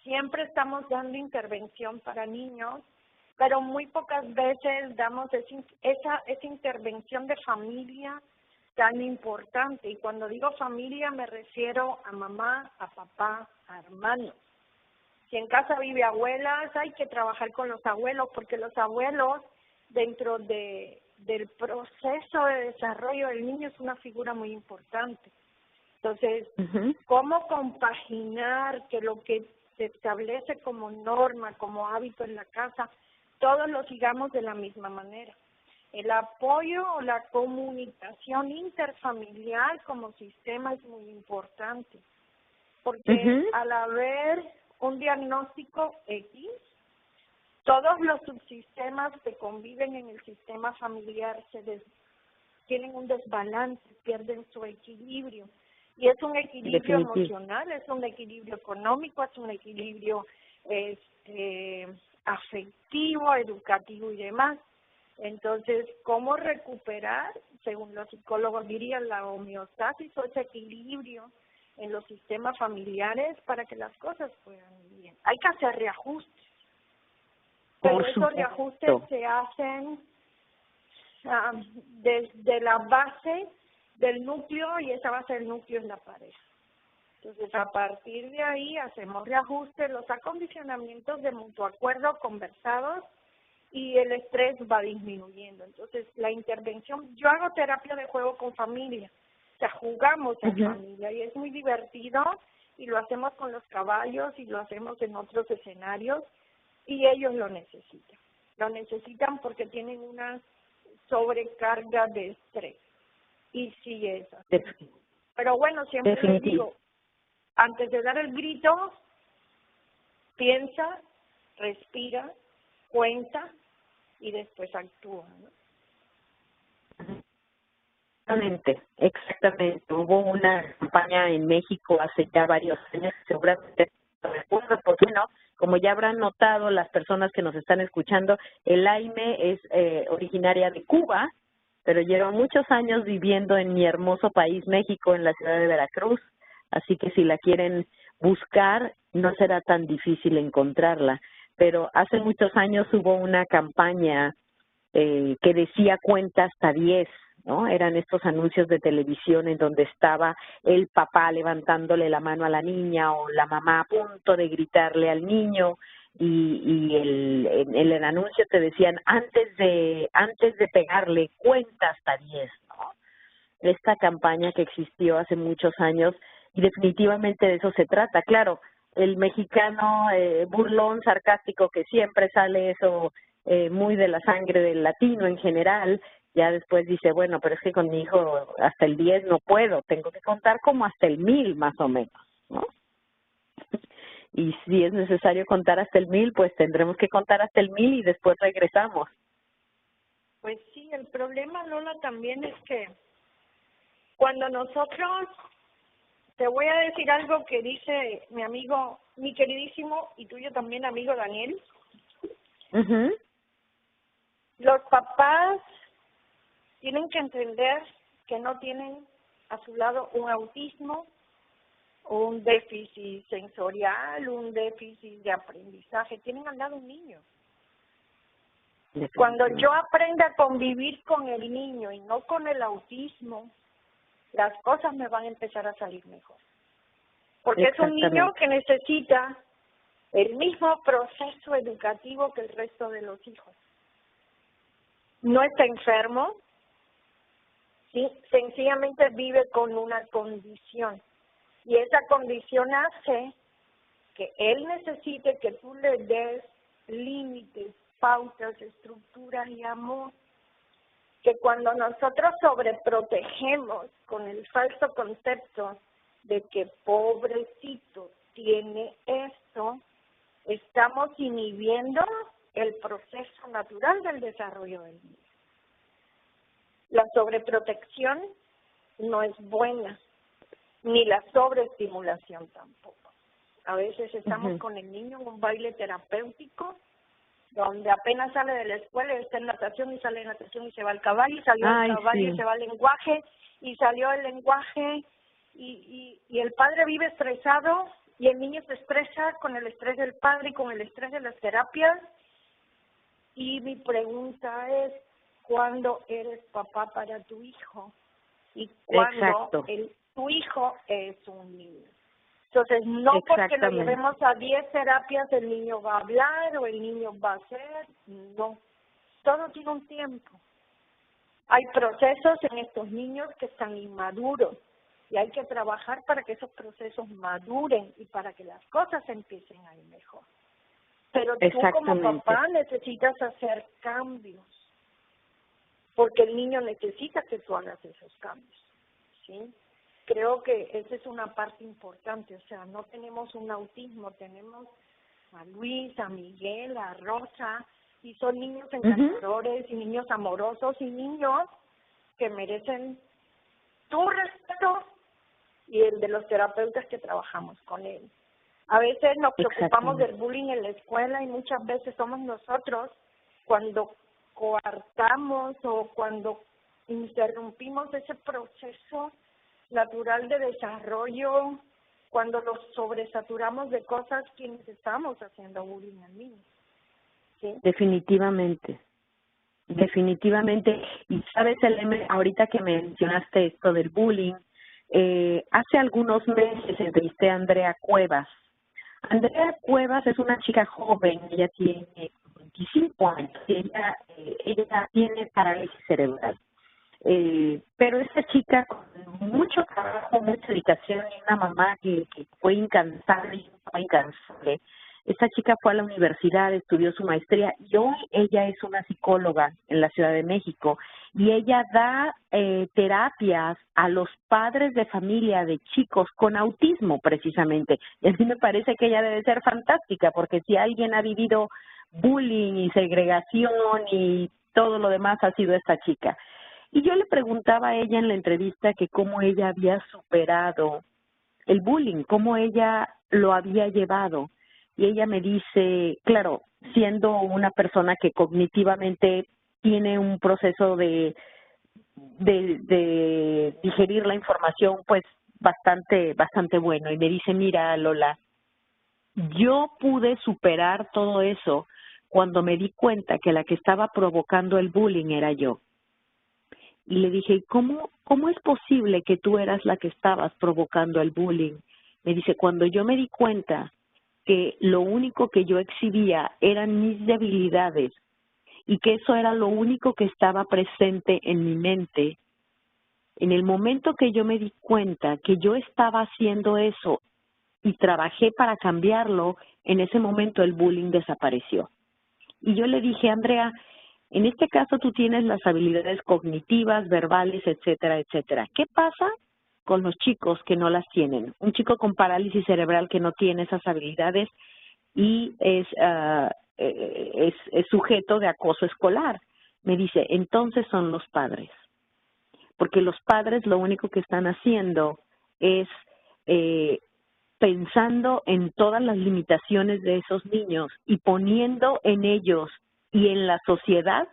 Siempre estamos dando intervención para niños, pero muy pocas veces damos esa intervención de familia tan importante. Y cuando digo familia me refiero a mamá, a papá, a hermanos. Si en casa vive abuelas, hay que trabajar con los abuelos, porque los abuelos dentro del proceso de desarrollo del niño es una figura muy importante. Entonces, ¿cómo compaginar que lo que se establece como norma, como hábito en la casa, todos lo sigamos de la misma manera? El apoyo o la comunicación interfamiliar como sistema es muy importante, porque al haber un diagnóstico X, todos los subsistemas que conviven en el sistema familiar tienen un desbalance, pierden su equilibrio. Y es un equilibrio emocional, es un equilibrio económico, es un equilibrio afectivo, educativo y demás. Entonces, ¿cómo recuperar, según los psicólogos dirían, la homeostasis o ese equilibrio en los sistemas familiares para que las cosas puedan ir bien? Hay que hacer reajustes, pero esos reajustes se hacen desde la base del núcleo, y esa base del núcleo es la pareja. Entonces, a partir de ahí hacemos reajustes, los acondicionamientos de mutuo acuerdo conversados, y el estrés va disminuyendo. Entonces, la intervención, yo hago terapia de juego con familia, o sea, jugamos en familia, y es muy divertido, y lo hacemos con los caballos, y lo hacemos en otros escenarios, y ellos lo necesitan porque tienen una sobrecarga de estrés. Y sí es así. Pero bueno, siempre les digo, antes de dar el grito, piensa, respira, cuenta y después actúa, ¿no? Exactamente. Hubo una campaña en México hace ya varios años, seguramente recuerdo, porque no, como ya habrán notado las personas que nos están escuchando, Elaine es originaria de Cuba, pero lleva muchos años viviendo en mi hermoso país, México, en la ciudad de Veracruz, así que si la quieren buscar, no será tan difícil encontrarla. Pero hace muchos años hubo una campaña que decía cuenta hasta 10, ¿no? Eran estos anuncios de televisión en donde estaba el papá levantándole la mano a la niña o la mamá a punto de gritarle al niño, y en el anuncio te decían antes de pegarle cuenta hasta 10, ¿no? Esta campaña que existió hace muchos años, y definitivamente de eso se trata. Claro, el mexicano burlón, sarcástico, que siempre sale eso muy de la sangre del latino en general, ya después dice, bueno, pero es que con mi hijo hasta el 10 no puedo, tengo que contar como hasta el 1000 más o menos, ¿no? Y si es necesario contar hasta el 1000, pues tendremos que contar hasta el 1000 y después regresamos. Pues sí, el problema, Lola, también es que cuando nosotros, te voy a decir algo que dice mi amigo, mi queridísimo y tuyo también amigo Daniel. Los papás tienen que entender que no tienen a su lado un autismo, un déficit sensorial, un déficit de aprendizaje, tienen al lado un niño. Cuando yo aprenda a convivir con el niño y no con el autismo, las cosas me van a empezar a salir mejor. Porque es un niño que necesita el mismo proceso educativo que el resto de los hijos. No está enfermo, ¿sí? Sencillamente vive con una condición. Y esa condición hace que él necesite que tú le des límites, pautas, estructuras y amor. Que cuando nosotros sobreprotegemos con el falso concepto de que pobrecito tiene esto, estamos inhibiendo el proceso natural del desarrollo del niño. La sobreprotección no es buena, ni la sobreestimulación tampoco. A veces estamos con el niño en un baile terapéutico, donde apenas sale de la escuela, está en natación y sale de natación y se va al caballo, y salió del caballo y se va al lenguaje, y salió del lenguaje, y el padre vive estresado, y el niño se estresa con el estrés del padre y con el estrés de las terapias. Y mi pregunta es, ¿cuándo eres papá para tu hijo? Y cuándo tu hijo es un niño. Entonces, no porque lo llevemos a 10 terapias el niño va a hablar o el niño va a hacer, no. Todo tiene un tiempo. Hay procesos en estos niños que están inmaduros y hay que trabajar para que esos procesos maduren y para que las cosas empiecen a ir mejor. Pero tú como papá necesitas hacer cambios, porque el niño necesita que tú hagas esos cambios, ¿sí? Creo que esa es una parte importante, o sea, no tenemos un autismo, tenemos a Luis, a Miguel, a Rosa, y son niños encantadores y niños amorosos y niños que merecen tu respeto y el de los terapeutas que trabajamos con él. A veces nos preocupamos del bullying en la escuela y muchas veces somos nosotros cuando coartamos o cuando interrumpimos ese proceso natural de desarrollo, cuando los sobresaturamos de cosas quienes estamos haciendo bullying al niño. ¿Sí? Definitivamente. Y sabes, Elena, ahorita que mencionaste esto del bullying, hace algunos meses entrevisté a Andrea Cuevas. Andrea Cuevas es una chica joven, ella tiene 25 años, ella tiene parálisis cerebral. Pero esta chica con mucho trabajo, mucha dedicación y una mamá que fue incansable y un papá incansable. Esta chica fue a la universidad, estudió su maestría y hoy ella es una psicóloga en la Ciudad de México y ella da terapias a los padres de familia de chicos con autismo precisamente. Y a mí me parece que ella debe ser fantástica porque si alguien ha vivido bullying y segregación y todo lo demás ha sido esta chica. Y yo le preguntaba a ella en la entrevista que cómo ella había superado el bullying, cómo ella lo había llevado. Y ella me dice, claro, siendo una persona que cognitivamente tiene un proceso de digerir la información, pues bastante bueno. Y me dice, mira, Lola, yo pude superar todo eso cuando me di cuenta que la que estaba provocando el bullying era yo. Y le dije, ¿cómo es posible que tú eras la que estabas provocando el bullying? Me dice, cuando yo me di cuenta que lo único que yo exhibía eran mis debilidades y que eso era lo único que estaba presente en mi mente, en el momento que yo me di cuenta que yo estaba haciendo eso y trabajé para cambiarlo, en ese momento el bullying desapareció. Y yo le dije, Andrea, en este caso tú tienes las habilidades cognitivas, verbales, etcétera, etcétera. ¿Qué pasa con los chicos que no las tienen? Un chico con parálisis cerebral que no tiene esas habilidades y es sujeto de acoso escolar. Me dice, entonces son los padres. Porque los padres lo único que están haciendo es pensando en todas las limitaciones de esos niños y poniendo en ellos y en la sociedad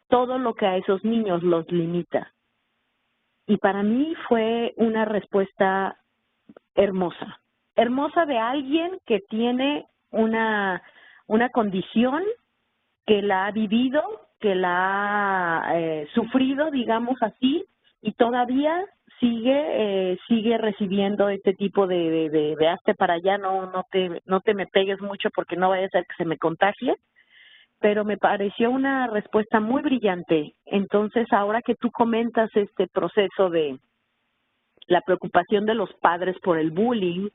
todo lo que a esos niños los limita. Y para mí fue una respuesta hermosa. Hermosa de alguien que tiene una condición, que la ha vivido, que la ha sufrido, digamos así, y todavía sigue recibiendo este tipo de hazte para allá, no te me pegues mucho porque no vaya a ser que se me contagie. Pero me pareció una respuesta muy brillante. Entonces, ahora que tú comentas este proceso de la preocupación de los padres por el bullying,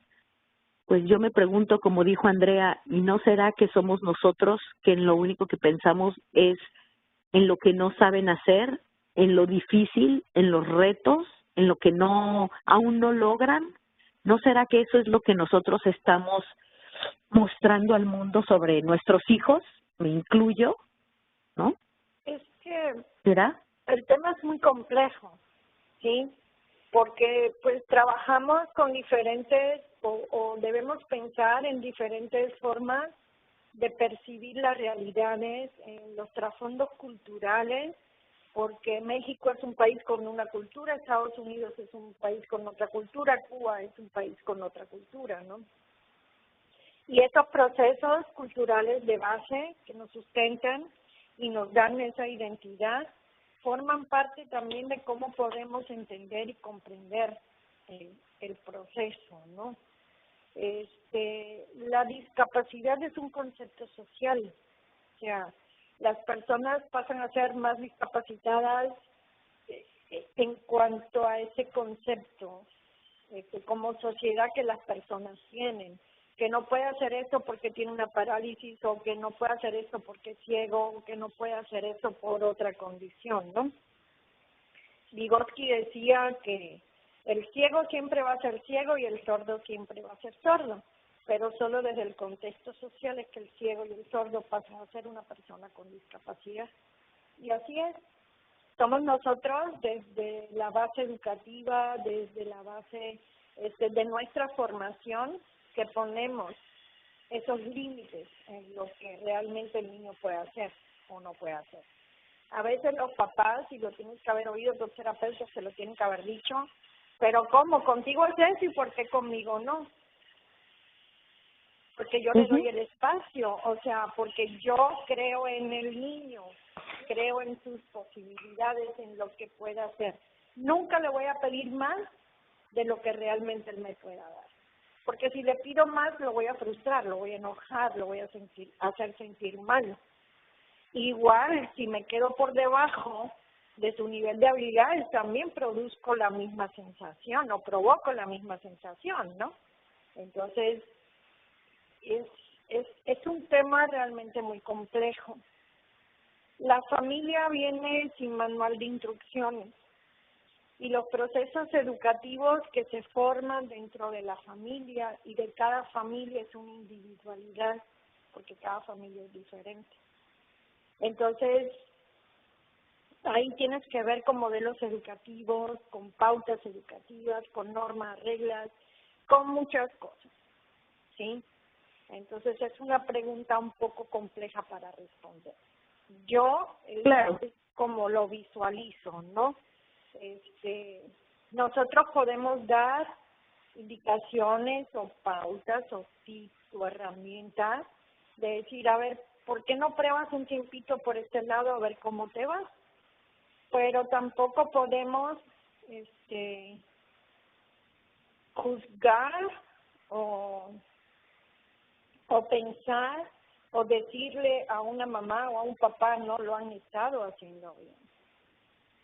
pues yo me pregunto, como dijo Andrea, ¿y no será que somos nosotros que en lo único que pensamos es en lo que no saben hacer, en lo difícil, en los retos, en lo que aún no logran? ¿No será que eso es lo que nosotros estamos mostrando al mundo sobre nuestros hijos? me incluyo, ¿no? Es que ¿Será? el tema es muy complejo, ¿sí? Porque pues trabajamos con diferentes o debemos pensar en diferentes formas de percibir las realidades, en los trasfondos culturales, porque México es un país con una cultura, Estados Unidos es un país con otra cultura, Cuba es un país con otra cultura, ¿no? Y esos procesos culturales de base que nos sustentan y nos dan esa identidad forman parte también de cómo podemos entender y comprender el proceso, ¿no? La discapacidad es un concepto social, o sea, las personas pasan a ser más discapacitadas en cuanto a ese concepto como sociedad que las personas tienen, que no puede hacer esto porque tiene una parálisis o que no puede hacer esto porque es ciego o que no puede hacer esto por otra condición, ¿no? Vygotsky decía que el ciego siempre va a ser ciego y el sordo siempre va a ser sordo, pero solo desde el contexto social es que el ciego y el sordo pasan a ser una persona con discapacidad. Y así es. Somos nosotros desde la base educativa, desde la base de nuestra formación, que ponemos esos límites en lo que realmente el niño puede hacer o no puede hacer. A veces los papás, y lo tienes que haber oído, los terapeutas se lo tienen que haber dicho, pero ¿cómo? Contigo es eso y ¿por qué conmigo no? Porque yo le doy el espacio, o sea, porque yo creo en el niño, creo en sus posibilidades, en lo que pueda hacer. Nunca le voy a pedir más de lo que realmente él me pueda dar. Porque si le pido más, lo voy a frustrar, lo voy a enojar, lo voy a hacer sentir mal. Igual, si me quedo por debajo de su nivel de habilidades, también produzco la misma sensación o provoco la misma sensación, ¿no? Entonces, es un tema realmente muy complejo. La familia viene sin manual de instrucciones. Y los procesos educativos que se forman dentro de la familia y de cada familia es una individualidad, porque cada familia es diferente. Entonces, ahí tienes que ver con modelos educativos, con pautas educativas, con normas, reglas, con muchas cosas, ¿sí? Entonces, es una pregunta un poco compleja para responder. Yo, claro, es como lo visualizo, ¿no? Nosotros podemos dar indicaciones o pautas o tips o herramientas de decir, a ver, ¿por qué no pruebas un tiempito por este lado a ver cómo te va? Pero tampoco podemos juzgar o pensar o decirle a una mamá o a un papá no lo han estado haciendo bien.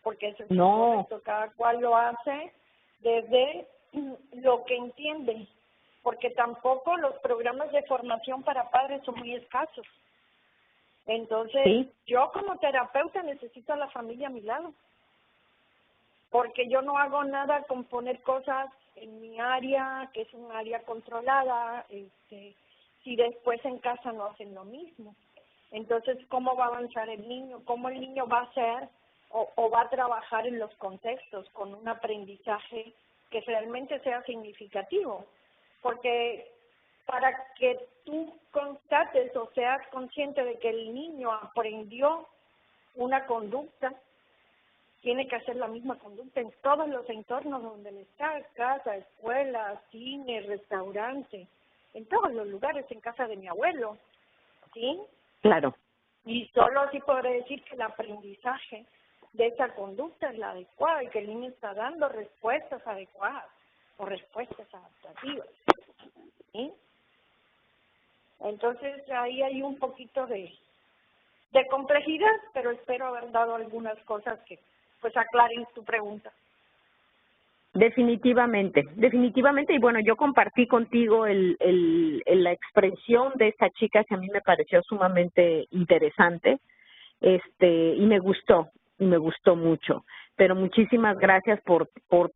Porque eso es incorrecto, cada cual lo hace desde lo que entiende, porque tampoco los programas de formación para padres son muy escasos. Entonces, yo como terapeuta necesito a la familia a mi lado, porque yo no hago nada con poner cosas en mi área, que es un área controlada, si después en casa no hacen lo mismo. Entonces, ¿cómo va a avanzar el niño? ¿Cómo el niño va a hacer o va a trabajar en los contextos con un aprendizaje que realmente sea significativo? Porque para que tú constates o seas consciente de que el niño aprendió una conducta, tiene que hacer la misma conducta en todos los entornos donde él está, casa, escuela, cine, restaurante, en todos los lugares, en casa de mi abuelo, ¿sí? Claro. Y solo así podré decir que el aprendizaje de esa conducta es la adecuada y que el niño está dando respuestas adecuadas o respuestas adaptativas, ¿sí? Entonces ahí hay un poquito de complejidad, pero espero haber dado algunas cosas que pues aclaren tu pregunta. Definitivamente, y bueno, yo compartí contigo la expresión de esta chica que a mí me pareció sumamente interesante, y me gustó mucho. Pero muchísimas gracias por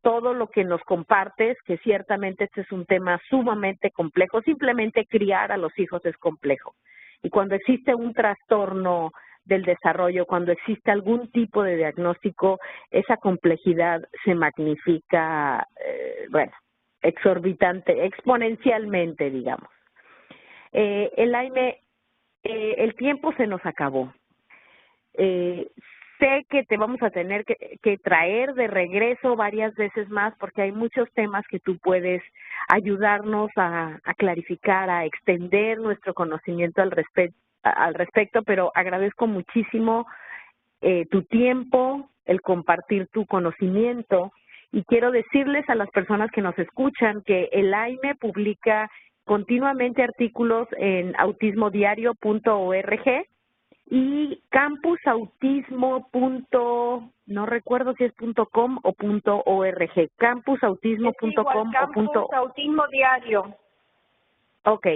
todo lo que nos compartes, que ciertamente este es un tema sumamente complejo. Simplemente criar a los hijos es complejo. Y cuando existe un trastorno del desarrollo, cuando existe algún tipo de diagnóstico, esa complejidad se magnifica, exorbitante, exponencialmente, digamos. Elaine, el tiempo se nos acabó. Sé que te vamos a tener que traer de regreso varias veces más porque hay muchos temas que tú puedes ayudarnos a clarificar, a extender nuestro conocimiento al respecto, pero agradezco muchísimo tu tiempo, el compartir tu conocimiento, y quiero decirles a las personas que nos escuchan que Elaine publica continuamente artículos en autismodiario.org y campusautismo. No recuerdo si es .com o .org. Campusautismo.com o Campus Autismo Diario. Ok,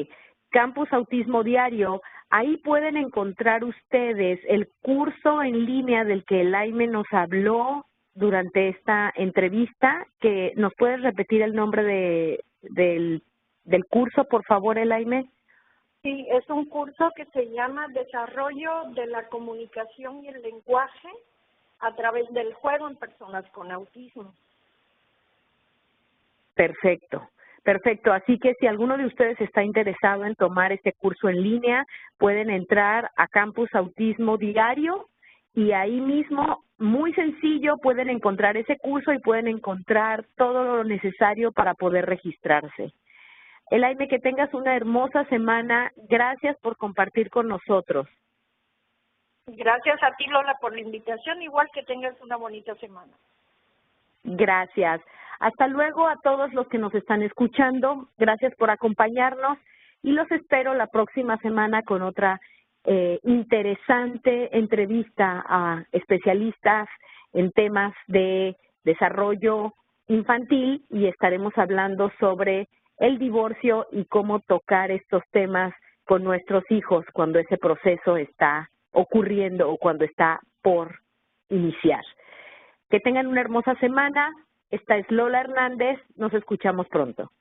Campus Autismo Diario. Ahí pueden encontrar ustedes el curso en línea del que Elaine nos habló durante esta entrevista. Que ¿nos puedes repetir el nombre del curso, por favor, Elaine? Sí, es un curso que se llama Desarrollo de la Comunicación y el Lenguaje a través del juego en personas con autismo. Perfecto, perfecto. Así que si alguno de ustedes está interesado en tomar este curso en línea, pueden entrar a Campus Autismo Diario y ahí mismo, muy sencillo, pueden encontrar ese curso y pueden encontrar todo lo necesario para poder registrarse. Elaine, que tengas una hermosa semana. Gracias por compartir con nosotros. Gracias a ti, Lola, por la invitación. Igual que tengas una bonita semana. Gracias. Hasta luego a todos los que nos están escuchando. Gracias por acompañarnos y los espero la próxima semana con otra interesante entrevista a especialistas en temas de desarrollo infantil, y estaremos hablando sobre el divorcio y cómo tocar estos temas con nuestros hijos cuando ese proceso está ocurriendo o cuando está por iniciar. Que tengan una hermosa semana. Esta es Lola Hernández. Nos escuchamos pronto.